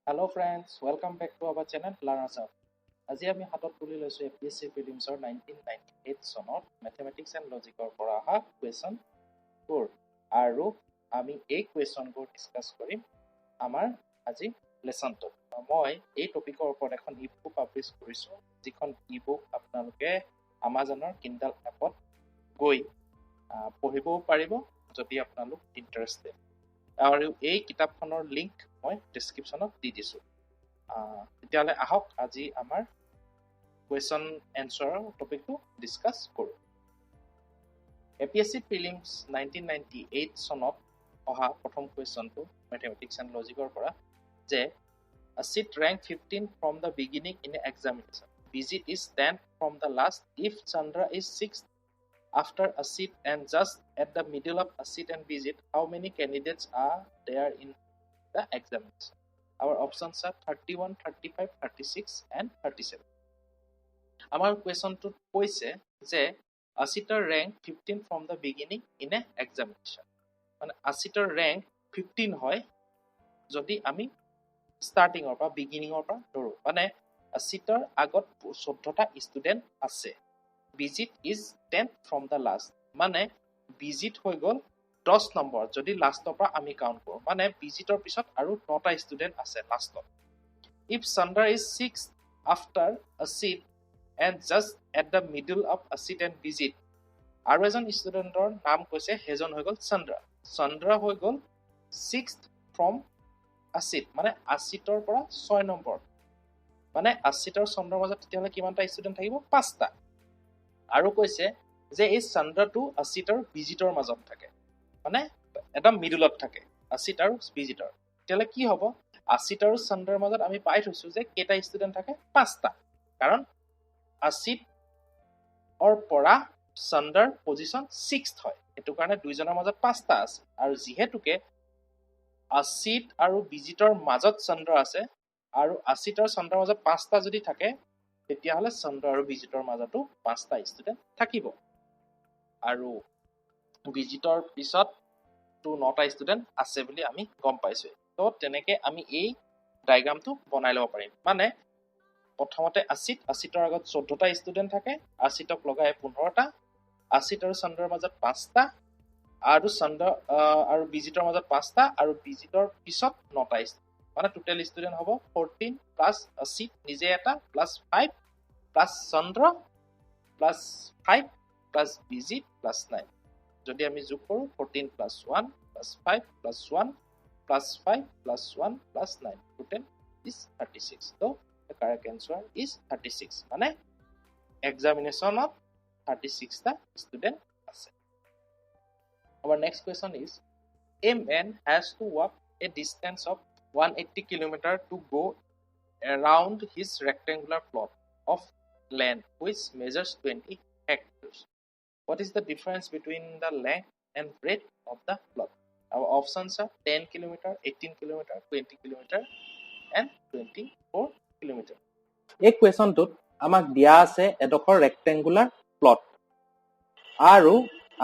Hello friends, welcome back to our channel Learners Hub. আজি আমি হাতত তুলি লৈছো APSC প্ৰিলিমছৰ 1998 চনত মেথমেটিক্স এণ্ড লজিকৰ পৰা অহা কুৱেশ্যনবোৰ আৰু আমি এই কুৱেশ্যনবোৰ ডিছকাছ কৰিম আমাৰ আজি লেসনটোত। মই এই টপিকৰ ওপৰত এখন ইবুক পাব্লিছ কৰিছো, যিখন ইবুক আপোনালোকে আমাজনৰ কিণ্ডল এপত গৈ পঢ়িবও পাৰিব যদি আপোনালোক ইণ্টাৰেষ্টেড। আৰু এই কিতাপখনৰ লিংক মই ডেছক্ৰিপশ্যনত দি দিছোঁ। তেতিয়াহ'লে আহক আজি আমাৰ কুৱেশ্যন এনচাৰৰ টপিকটো ডিছকাছ কৰোঁ। APSC প্ৰিলিমছ 1998 চনত অহা প্ৰথম কুৱেশ্যনটো মেথমেটিক্স এণ্ড লজিকৰ পৰা যে a seat rank 15 from the beginning in an examination. Visit is 10 from the last if Chandra is 6th after a seat and just at the middle of a seat and visit. How many candidates are there in the examination? Our options are 31, 35, 36 and 37. Our question to কৈছে যে a seater rank 15 from the beginning in a examination. মানে a seater rank 15 হয় যদি আমি starting or beginning or ধৰো। মানে a seater আগত 14টা student আছে। visit is 10 from the last, মানে visit হৈ গ'ল 10 নম্বৰ যদি লাষ্টৰ পৰা আমি কাউন্ট কৰোঁ। মানে ভিজিটৰ পিছত আৰু 9টা ষ্টুডেন্ট আছে লাষ্টত। if Chandra is 6th after a seat and just at the middle of a seat and visit, আৰু এজন ষ্টুডেন্টৰ নাম কৈছে হেজন হৈ গ'ল চন্দ্ৰা। চন্দ্ৰা হৈ গ'ল 6th from a seat, মানে 80ৰ পৰা 6 নম্বৰ, মানে 80 আৰু চন্দ্ৰৰ মাজত তেতিয়াহ'লে কিমানটা ষ্টুডেন্ট থাকিব? 5টা। আৰু কৈছে যে এই চন্দ্ৰাটো 80 আৰু ভিজিটৰ মাজত থাকে, মানে এটা মিডলত থাকে 80 আৰু ভিজিটৰ। তেতিয়াহ'লে কি হ'ব? 80 আৰু চন্দ্ৰৰ মাজত আমি পাই থৈছো যে কেইটা ষ্টুডেন্ট থাকে? 5টা, কাৰণ 80 ৰ পৰা চন্দ্ৰৰ পজিশন 6th হয়, সেইটো কাৰণে দুইজনৰ মাজত 5টা আছে। আৰু যিহেতুকে 80 আৰু ভিজিটৰ মাজত চন্দ্ৰ আছে আৰু 80 আৰু চন্দ্ৰৰ মাজত 5টা যদি থাকে তেতিয়াহ'লে চন্দ্ৰ আৰু ভিজিটৰ মাজতো 5টা ষ্টুডেন্ট থাকিব। আৰু ভিজিটৰ পিছত 9টা ষ্টুডেন্ট আছে বুলি আমি গম পাইছো। তো তেনেকে আমি এই ডায়াগ্ৰামটো বনাই ল'ব পাৰিম। মানে প্ৰথমতে 80ৰ আগত 14টা ষ্টুডেন্ট থাকে, 80ক লগাই 15টা, 80 আৰু চন্দ্ৰৰ মাজত 5টা, আৰু চন্দ্ৰ আৰু ভিজিটৰ মাজত 5টা, আৰু ভিজিটৰ পিছত 9টা ষ্টুডেন্ট, মানে টোটেল ষ্টুডেন্ট হ'ব 14 প্লাস 80 নিজে এটা প্লাস 5 প্লাস চন্দ্ৰ প্লাস 5 প্লাস ভিজিট প্লাস 9। যদি আমি যোগ কৰোঁ 14 plus 1 plus 5 plus 1 plus 5 plus 1 plus 9, total is 36. So the correct answer is 36, মানে examinationত 36টা student আছে। Our next question is, a man has to walk a distance of 180 km to go around his rectangular plot of land which measures 20 hectares. What is the difference between the length and breadth of the plot? Our options are 10 km, 18 km, 20 km and 24 km. এই কুৱেশ্যনটোত আমাক দিয়া আছে এডোখৰ rectangular plot, আৰু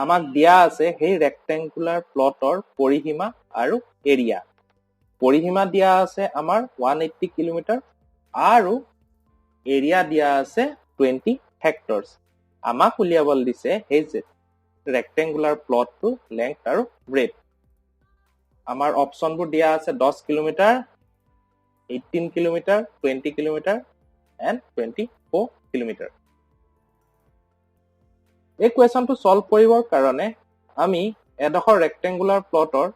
আমাক দিয়া আছে সেই ৰেক্টেংগুলাৰ প্লটৰ পৰিসীমা আৰু এৰিয়া। পৰিসীমা দিয়া আছে আমাৰ 180 কিলোমিটাৰ আৰু এৰিয়া দিয়া আছে 20 হেক্টৰছ। আমাক উলিয়াবলৈ দিছে সেই ৰেক্টেংগুলাৰ প্লটটো লেংথ আৰু ব্ৰেথ। আমাৰ অপশ্যনবোৰ দিয়া আছে 10 kilometre, 18 kilometre, 20 kilometre and 24 kilometre. এই কুৱেশ্যনটো সলভ কৰিবৰ কাৰণে আমি এডোখৰ ৰেক্টেংগুলাৰ প্লটৰ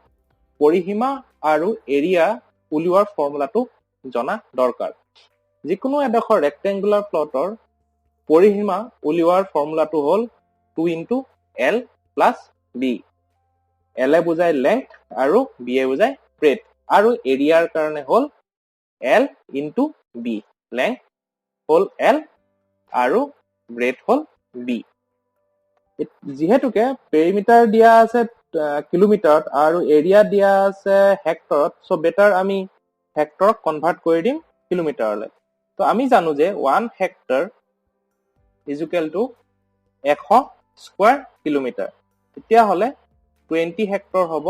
পৰিসীমা আৰু এৰিয়া উলিওৱাৰ ফৰ্মুলাটো জনা দৰকাৰ। যিকোনো এডোখৰ ৰেক্টেংগুলাৰ প্লটৰ পৰিসীমা উলিওৱাৰ ফৰ্মুলাটো হ'ল 2 × L + B। L এ বুজায় লেংথ আৰু B এ বুজায় ব্ৰেথ, আৰু এৰিয়াৰ কাৰণে হ'ল L × B। লেংথ হ'ল L আৰু ব্ৰেথ হ'ল B। যিহেতুকে পেৰিমিটাৰ দিয়া আছে কিলোমিটাৰত আৰু এৰিয়া দিয়া আছে হেক্টৰত, সো বেটাৰ আমি হেক্টৰক কনভাৰ্ট কৰি দিম কিলোমিটাৰলৈ। তো আমি জানো যে 1 hectare is equal to 100 square kilometre. তেতিয়াহ'লে 20 হেক্টৰ হ'ব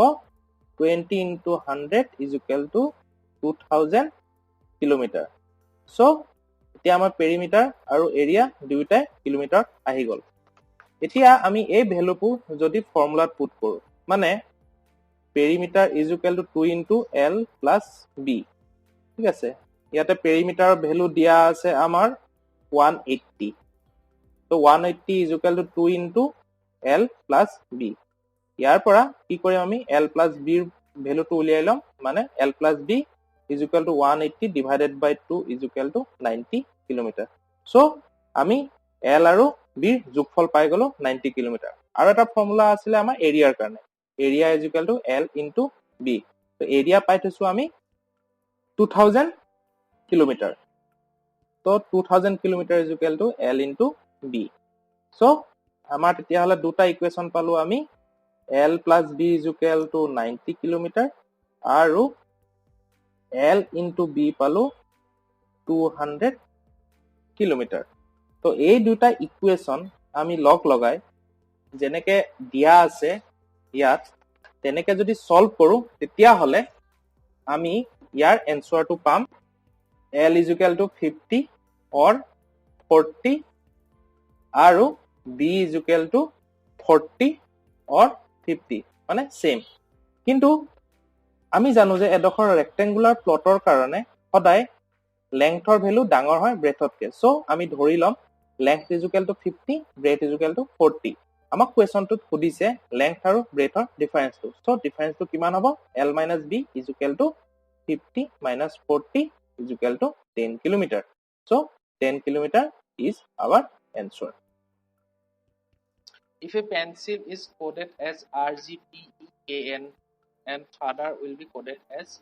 20 × 100 is equal to 2000 kilometre so এতিয়া আমাৰ পেৰিমিটাৰ আৰু এৰিয়া দুয়োটাই কিলোমিটাৰ আহি গ'ল এতিয়া আমি এই ভ্যালুবোৰ যদি ফৰ্মুলাত পুট কৰো মানে perimeter is equal two 2 into L plus B ঠিক আছে ইয়াতে পেৰিমিটাৰৰ ভ্যালু দিয়া আছে আমাৰ 180 তো 180 is equal two 2 into L plus B ইয়াৰ পৰা কি কৰিম আমি L প্লাস B ৰ ভ্যালুটো উলিয়াই লম মানে L plus B is equal to 180 divided by 2 is equal to 90 kilometre so আমি L আৰু B ৰ যোগফল পাই গলো 90 কিলোমিটাৰ আৰু এটা ফৰ্মুলা আছিল আমাৰ এৰিয়াৰ কাৰণে area is equal to L into B তো এৰিয়া পাই থৈছো আমি 2000 কিলোমিটাৰ তো 2000 kilometre is equal to L into B so আমাৰ তেতিয়া হলে দুটা ইকুৱেচন পালো আমি L plus B is equal to 90 kilometre আৰু L into B পালো 200 কিলোমিটাৰ তো এই দুটা ইকুৱেচন আমি লগ লগাই যেনেকে দিয়া আছে ইয়াত তেনেকে যদি সলভ কৰো তেতিয়া হলে আমি ইয়াৰ এনসাৰটো পাম L is equal to 50 or 40 আৰু B is equal to 40 or 50 মানে সেম কিন্তু আমি জানো যে এডখৰ ৰেক্টেঙ্গুলাৰ প্লটৰ কাৰণে সদায় লেংথৰ ভ্যালু ডাঙৰ হয় ব্ৰেথতকে সো আমি ধৰি লম length is equal to 50 breadth is equal to 40 আমাক কোৱেশ্যনটোত সুধিছে লেংথ আৰু ব্ৰেথৰ ডিফাৰেন্সটো সো ডিফাৰেন্সটো কিমান হ'ব L - B is equal to 50 minus 40 is equal to 10 kilometer so 10 kilometer is our answer If a pencil is coded as RGPEKN and father will be coded as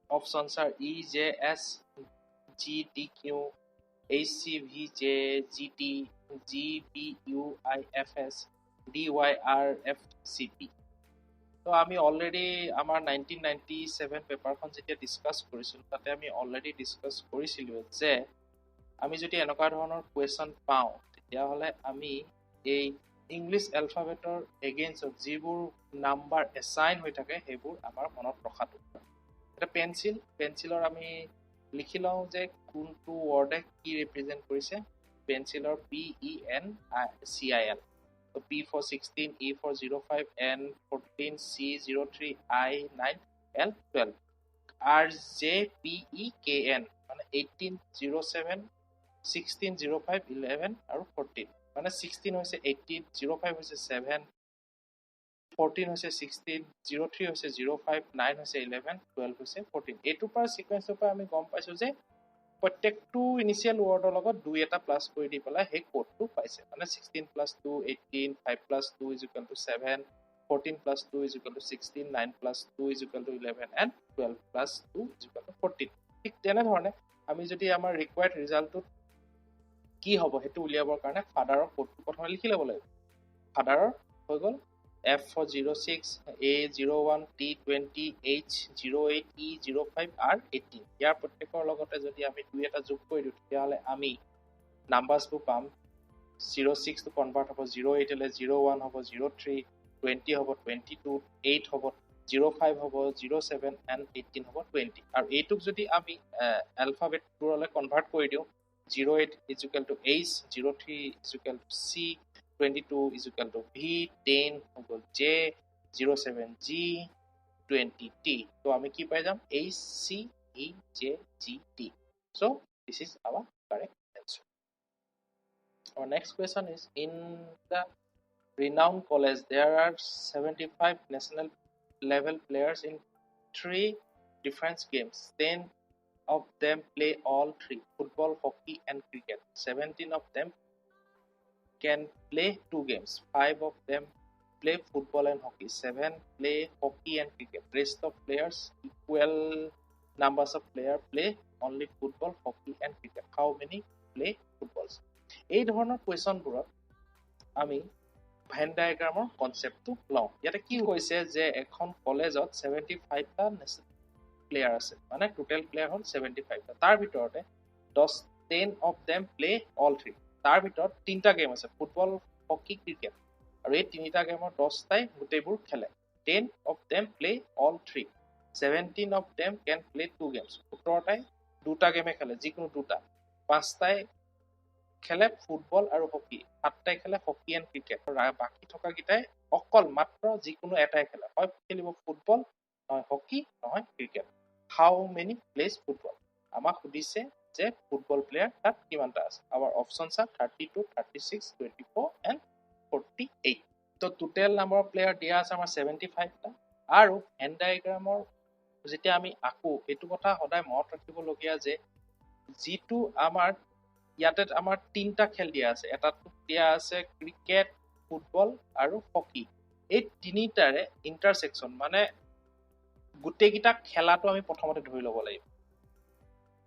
options are EJS, GTQ, HCVJ, GT, GPUIFS, DYRFCP. তো আমি already আমার 1997 পেপারখন যেতিয়া discuss কৰিছিলো তাতে আমি already discuss কৰিছিলো যে আমি যদি এনেকুৱা ধৰণৰ কোৱেশ্যন পাওঁ তেতিয়া হলে আমি এই ইংলিশ এলফাবেটৰ এগেইনষ্টত যিবোৰ নাম্বাৰ এসাইন হৈ থাকে সেইবোৰ আমাৰ মনত ৰখাটো এটা পেন্সিলৰ আমি লিখি লওঁ যে কোনটো ৱৰ্ডে কি ৰিপ্ৰেজেন্ট কৰিছে পেন্সিলৰ PENCIL so P for 16 E for 05 N 14 C 03 I 9 L 12 RJPEKN মানে 18 07 16 05 11 আৰু 14 মানে 16 হৈছে 18 05 হৈছে 7 14 হৈছে 16 03 হৈছে 05 9 হৈছে 11 12 হৈছে 14 এইটো পৰা সিকোয়েন্সৰ পৰা আমি গম পাইছো যে প্ৰত্যেকটো ইনিশিয়াল ৱৰ্ডৰ লগত দুই এটা প্লাস কৰি দি পেলাই সেই কোডটো পাইছে মানে 16 + 2 18 5 + 2 = 7 14 + 2 = 16 9 + 2 = 11 and 12 + 2 = 14 ঠিক তেনে ধৰণে আমি যদি আমাৰ ৰিকোয়াৰ্ড ৰিজাল্টটো কি হ'ব হেতু উলিয়াবৰ কাৰণে ফাদাৰৰ কোডটো প্ৰথমে লিখি ল'ব লাগিব ফাদাৰৰ হৈ গ'ল F for 06 A01 T20 H08 E05 R18 ইয়াৰ প্ৰত্যেকৰ লগতে যদি আমি দুই এটা যোগ কৰি দিওঁ তেতিয়াহলে আমি নাম্বাৰছবোৰ পাম 06 টো কনভাৰ্ট হ'ব 08 লৈ 01 হ'ব 03 20 হ'ব 22 8 হ'ব 05 হ'ব 07 and 18 হ'ব 20 আৰু এইটোক যদি আমি এলফাবেটবোৰলৈ কনভাৰ্ট কৰি দিওঁ 08 is equal to H 03 is equal to C 22 is equal to V 10 equal J 07 G 20 T so আমি কি পাই যাম H C E J G T so this is our correct answer our next question is in the renowned college there are 75 national level players in 3 different games 10 of them play all three football hockey and cricket 17 of them can play 2 games 5 of them play football and hockey 7 play hockey and cricket rest of players equal numbers of players play only football hockey and cricket how many play footballs এই ধৰণৰ কোৱেশ্যনবোৰত আমি van ডায়াগ্ৰামৰ কনসেপ্টটো লওঁ ইয়াতে কি হৈছে যে এখন কলেজত 75 টা প্লেয়াৰ আছে মানে টোটাল প্লেয়াৰ হ'ল 75 টা তাৰ ভিতৰতে 10 of them play all three তাৰ ভিতৰত তিনটা গেম আছে ফুটবল হকি ক্ৰিকেট আৰু এই তিনিটা গেমৰ 10টাই গোটেইবোৰ খেলে 10 of them play all three 17 of them can play 2 games 17টাই দুটা গেমে খেলে যিকোনো দুটা 5টাই খেলে ফুটবল আৰু হকি 7টাই খেলে হকি এণ্ড ক্ৰিকেট বাকি থকা কিটাই অকল মাত্ৰ যিকোনো এটাই খেলে হয় খেলিব ফুটবল নহয় হকি নহয় ক্ৰিকেট হাউ মেনি প্লেজ ফুটবল আমাক সুধিছে যে ফুটবল প্লেয়াৰ তাত কিমানটা আছে our options are 32 36 24 and 48 তো টোটেল নাম্বাৰ অফ প্লেয়াৰ দিয়া আছে আমাৰ 75টা আৰু হেন ডায়াগ্ৰামৰ যেতিয়া আমি আকো এইটো কথা সদায় মনত ৰাখিবলগীয়া যে যিটো আমাৰ ইয়াতে আমাৰ তিনটা খেল দিয়া আছে এটাত দিয়া আছে ক্ৰিকেট ফুটবল আৰু হকি এই তিনিটাৰে ইন্টাৰসেকশন মানে গোটেইকিটা খেলাটো আমি প্ৰথমতে ধৰি ল'ব লাগিব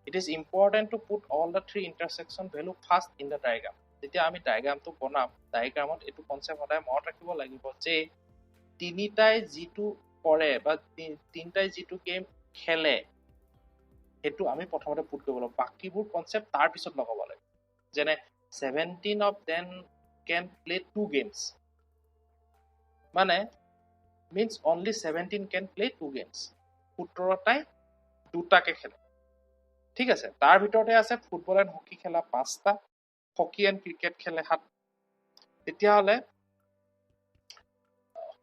it is important to put all the three intersection value first in the diagram যেতিয়া আমি ডায়াগ্ৰামটো বনাম ডায়াগ্ৰামত এইটো কনসেপ্ট সদায় মনত ৰাখিব লাগিব যে তিনিটাই যিটো কৰে বা তিনিটাই যিটো গেম খেলে হেতু আমি প্ৰথমতে পুট কৰিব লাগিব বাকিবোৰ কনসেপ্ট তাৰ পিছত লগাব লাগিব যেনে 17 of them can play 2 games মানে means only 17 can play 2 games 17টাই দুটাকে খেলে ঠিক আছে তাৰ ভিতৰতে আছে ফুটবল এণ্ড হকি খেলা 5টা হকি এণ্ড ক্ৰিকেট খেলে 7 তেতিয়া হলে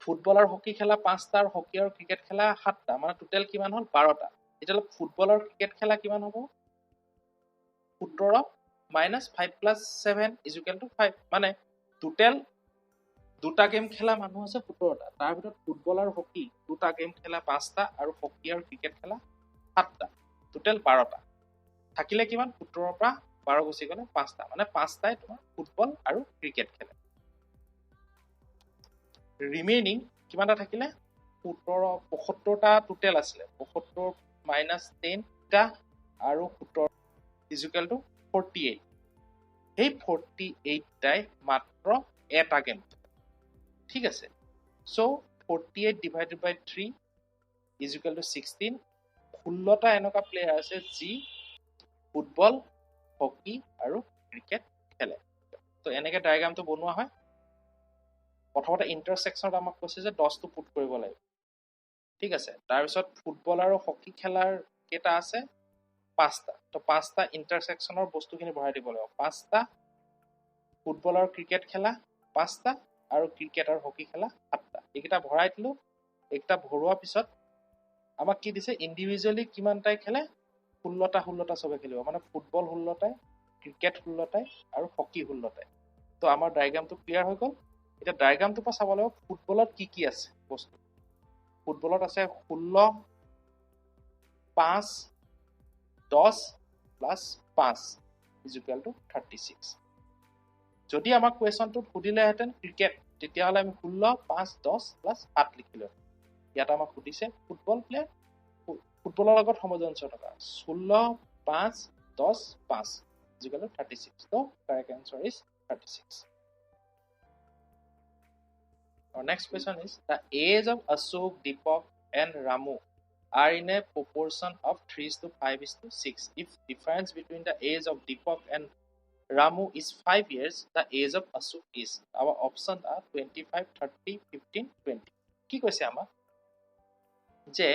ফুটবল আৰু হকি খেলা 5টা আৰু হকি আৰু ক্ৰিকেট খেলা 7টা মানে টোটেল কিমান হ'ল 12টা এতিয়া ফুটবল আৰু ক্ৰিকেট খেলা কিমান হ'ব 17 minus 5 plus 7 is equal to 5 মানে টোটেল দুটা গেম খেলা মানুহ আছে 17টা তাৰ ভিতৰত ফুটবল আৰু হকি দুটা গেম খেলা 5টা আৰু হকি আৰু ক্ৰিকেট খেলা 7টা টোটেল 12টা থাকিলে কিমান 17 পৰা 12 গুচি গলে 5টা মানে 5টাই তোমাৰ ফুটবল আৰু ক্ৰিকেট খেলে ৰিমেইনিং কিমানটা থাকিলে 17 75টা টোটেল আছিল 75 minus 10 টা আৰু 17 is equal to 48 এই 48টাই মাত্ৰ এটা গেম ঠিক আছে so 48 divided by 3 is equal to 16 16টা এনেকুৱা প্লেয়াৰ আছে যি ফুটবল হকি আৰু ক্ৰিকেট খেলে তো এনেকৈ ডায়াগ্ৰামটো বনোৱা হয় প্ৰথমতে ইন্টাৰসেকশনত আমাক কৈছে যে 10টো পুট কৰিব লাগিব ঠিক আছে তাৰ পিছত ফুটবল আৰু হকি খেলাৰ কেটা আছে 5টা তো 5টা ইন্টাৰসেকশনৰ বস্তুখিনি ভৰাই দিব লাগিব 5টা ফুটবল আৰু ক্ৰিকেট খেলা 5টা আৰু ক্ৰিকেট আৰু হকি খেলা 7টা এইকেইটা ভৰাই দিলো একটা ভৰোৱা পিছত আমাক কি দিছে ইন্ডিভিজুৱেলি কিমানটাই খেলে 16টা সবে খেলিব মানে ফুটবল 16টাই ক্ৰিকেট 16টাই আৰু হকি 16টাই তো আমাৰ ডায়াগ্ৰামটো ক্লিয়াৰ হৈ গ'ল এটা ডায়াগ্ৰামটো পৰা চাব লাগিব ফুটবলত কি আছে বস্তু ফুটবলত আছে 16 5 10 plus 5 is equal to 36 যদি আমাক কোৱেশ্যনটোত সুধিলেহেঁতেন ক্ৰিকেট তেতিয়াহ'লে আমি 16 5 10 plus 7 লিখিলো ইয়াত আমাক সুধিছে ফুটবল প্লেয়াৰ ফুটবলৰ লগত সমজনস্য থকা 16 5 10 5 is equal to 36 so correct answer is 36 our next question is the age of Ashok Deepak and Ramu are in a proportion of 3:5:6 if difference between the age of Deepak and Ramu is 5 years the age of Ashok is our options are 25 30 15 20 কি কৈছে আমাক যে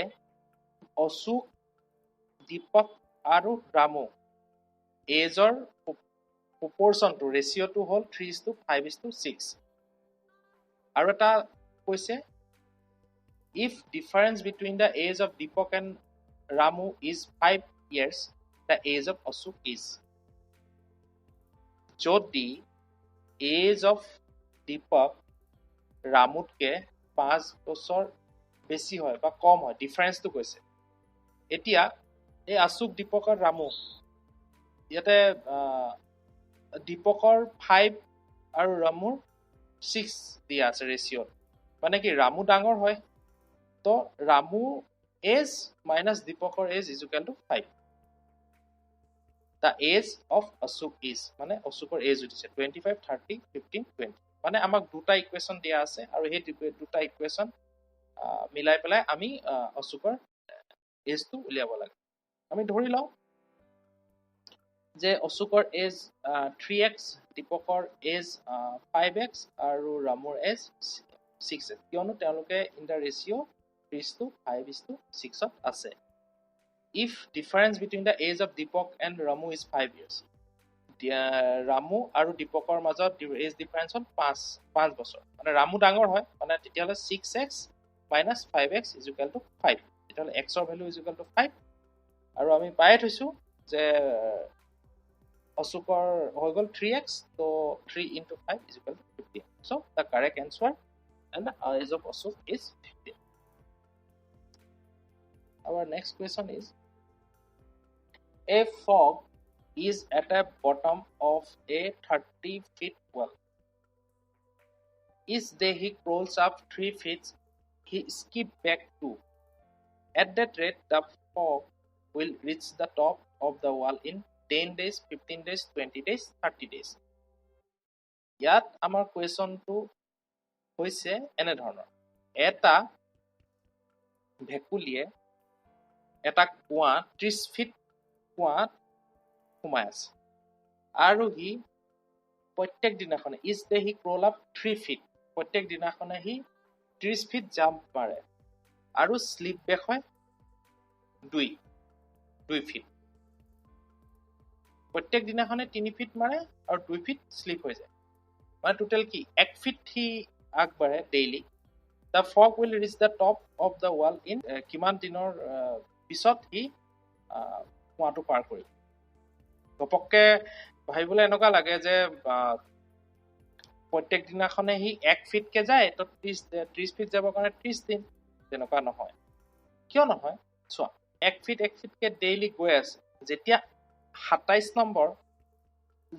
Ashok Deepak আৰু Ramu এজৰ proportion to ratio to হল 3:5:6 আৰু এটা কৈছে if difference between the age of Deepak and Ramu is 5 years the age of Ashok is যদি age of Deepak Ramutke 5 বছৰ বেছি হয় বা কম হয় ডিফাৰেন্সটো কৈছে এতিয়া এই Ashok Deepak আৰু Ramu ইয়াতে Deepak 5 আৰু Ramu 6 দিয়া আছে ৰেশিও মানে কি Ramu ডাঙৰ হয় তো Ramu age minus Deepak age is equal to 5 the age of Ashok is মানে Ashokৰ age উঠিছে 25 30 15 20 মানে আমাক দুটা ইকুৱেশ্যন দিয়া আছে আৰু এই দুটা ইকুৱেশ্যন মিলাই পেলাই আমি Ashokৰ এজটো উলিয়াব লাগে আমি ধৰি লওঁ যে Ashokৰ এজ 3x Deepakৰ এজ 5x আৰু Ramuৰ এজ 6x কিয়নো তেওঁলোকে ইন দা ৰেশিও 30:5:6 আছে. If difference between the age of Deepak and Ramu is 5 years. Ramu আৰু Deepakৰ মাজত age difference হ'ল 5 বছৰ. মানে ৰামু ডাঙৰ হয়, মানে তেতিয়াহ'লে 6x minus 5x is equal to 5. তেতিয়াহ'লে x ৰ value is equal to 5. আৰু আমি পাই থৈছো যে অশোকৰ হৈ গ'ল 3x, so 3 into 5 is equal to 15. So the correct answer and the age of Ashok is 15. Our next question is, a frog is at the bottom of a 30-feet well. Each day he crawls up 3 feet, he skips back 2. At that rate, the frog will reach the top of the wall in 10 days, 15 days, 20 days, 30 days. ইয়াত আমাৰ কুৱেশ্যনটো হৈছে এনে ধৰণৰ, এটা ভেকুলীয়ে এটা কুঁৱা 30 fit কুঁৱাত সোমাই আছে আৰু সি প্ৰত্যেক দিনাখনে each day he crawl up 3 feet, প্ৰত্যেক দিনাখনে সি 30 ফিট জাম্প মাৰে আৰু স্লিপ বেক হয় 2 ফিট। প্ৰত্যেক দিনাখনে 3 ফিট মাৰে আৰু 2 ফিট স্লিপ হৈ যায়, মানে টোটেল কি 1 ফিট সি আগবাঢ়ে daily. The fog will rich the top of the wall in কিমান দিনৰ পিছত সি কুঁৱাটো পাৰ কৰিব। ঘপককে ভাবিবলৈ এনেকুৱা লাগে যে প্ৰত্যেক দিনাখনে সি 1 ফিটকে যায়, তো 30 ফিট যাবৰ কাৰণে 30 দিন। তেনেকুৱা নহয়। কিয় নহয়? চোৱা, 1 ফিটকে ডেইলি গৈ আছে, যেতিয়া 27 নম্বৰ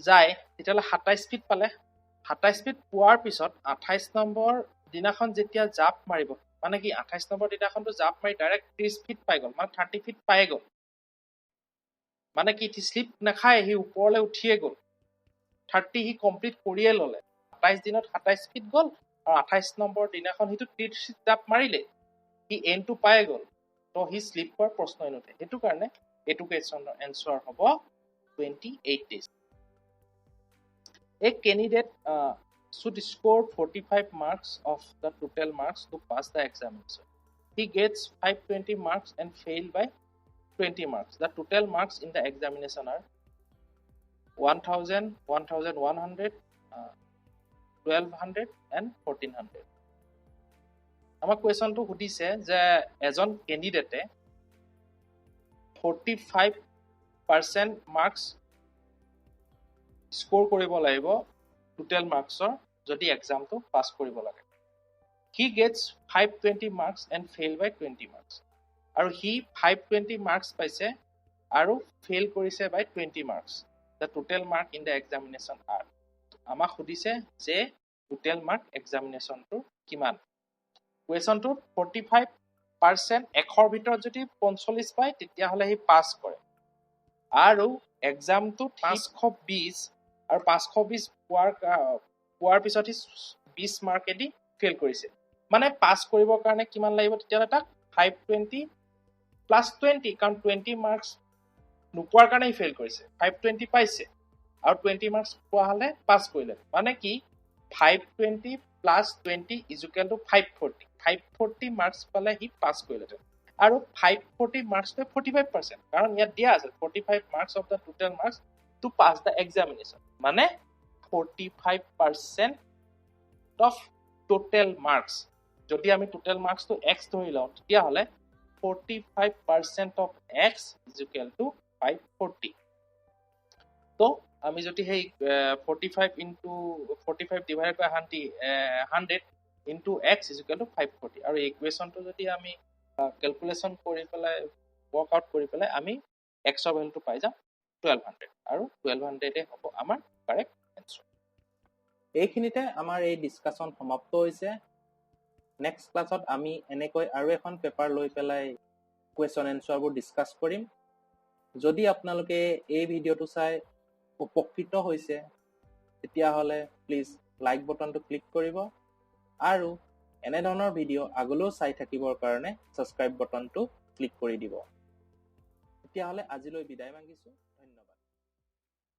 যায় তেতিয়াহ'লে 27 ফিট পালে। 27 ফিট পোৱাৰ পিছত 28 নম্বৰ দিনাখন যেতিয়া জাপ মাৰিব, মানে কি 28 নম্বৰ দিনাখনতো জাপ মাৰি ডাইৰেক্ট 30 ফিট পাই গ'ল, মানে 30 ফিট পাই গ'ল, মানে কি স্লিপ নাখায়, সি ওপৰলৈ উঠিয়ে গ'ল, 30 সি কমপ্লিট কৰিয়ে ল'লে। 27 দিনত 27 ফিট গ'ল আৰু 28 নম্বৰ দিনাখন সিটো 30 ফিট জাপ মাৰিলে, সি এণ্ডটো পাই গ'ল, তো সি স্লিপ কৰাৰ প্ৰশ্নই নুঠে। সেইটো কাৰণে এইটো কুৱেশ্যনৰ এনচাৰ হ'ব 28 days. A candidate should score 45 marks of the total marks to pass the examination. He gets 520 marks and fail by 20 marks. The total marks in the examination are 1000, 1100, 1200 and 1400. আমাৰ কুৱেশ্যনটো সুধিছে যে এজন কেণ্ডিডেটে 45% মাৰ্কছ স্ক'ৰ কৰিব লাগিব total মাৰ্কছৰ যদি এক্সামটো pass কৰিব লাগে। He gets 520 marks and fail by 20 marks. আৰু সি 520 মাৰ্কছ পাইছে আৰু ফেইল কৰিছে by 20 marks. The total mark in the examination are. আমাক সুধিছে যে টোটেল মাৰ্ক এক্সামিনেশ্যনটো কিমান। কুৱেশ্যনটোত 45% 100ৰ ভিতৰত যদি 45 পায় তেতিয়াহ'লে সি পাছ কৰে, আৰু এক্সামটোত 520 আৰু 520 পোৱাৰ পিছত সি 20 মাৰ্কেদি ফেইল কৰিছে। মানে পাছ কৰিবৰ কাৰণে কিমান লাগিব তেতিয়াহ'লে তাক 520 প্লাছ 20, কাৰণ 20 মাৰ্কছ নোপোৱাৰ কাৰণে সি ফেইল কৰিছে, 520 পাইছে আৰু 20 মাৰ্কছ পোৱা হ'লে পাছ কৰিলে, মানে কি 520 plus 20 is equal to 540 marks পালে সি পাছ কৰিলে। আৰু 540 মাৰ্কছটো 45%, কাৰণ ইয়াত দিয়া আছে 45 marks of the total marks to pass the examination, মানে 45% অফ টোটেল মাৰ্কছ। যদি আমি টোটেল মাৰ্কছটো x ধৰি লওঁ তেতিয়াহ'লে 45% of x is equal to 540। তো আমি যদি সেই 45 into 45 divided by 100 into x is equal to 540, আৰু এই ইকুৱেশ্যনটো যদি আমি কেলকুলেশ্যন কৰি পেলাই ৱৰ্কআউট কৰি পেলাই আমি এক্সৰ ভেলুটো পাই যাম 1200, আৰু 1200 হ'ব আমাৰ কাৰেক্ট এনচাৰ। এইখিনিতে আমাৰ এই ডিছকাশ্যন সমাপ্ত হৈছে। নেক্সট ক্লাছত আমি এনেকৈ আৰু এখন পেপাৰ লৈ পেলাই কুৱেশ্যন এনচাৰবোৰ ডিছকাছ কৰিম। যদি আপোনালোকে এই ভিডিঅ'টো চাই উপকৃত হৈছে তেতিয়াহ'লে প্লিজ লাইক বটনটো ক্লিক কৰিব, আৰু এনেধৰণৰ ভিডিঅ' আগলৈও চাই থাকিবৰ কাৰণে ছাবস্ক্ৰাইব বটনটো ক্লিক কৰি দিব। তেতিয়াহ'লে আজিলৈ বিদায় মাগিছোঁ।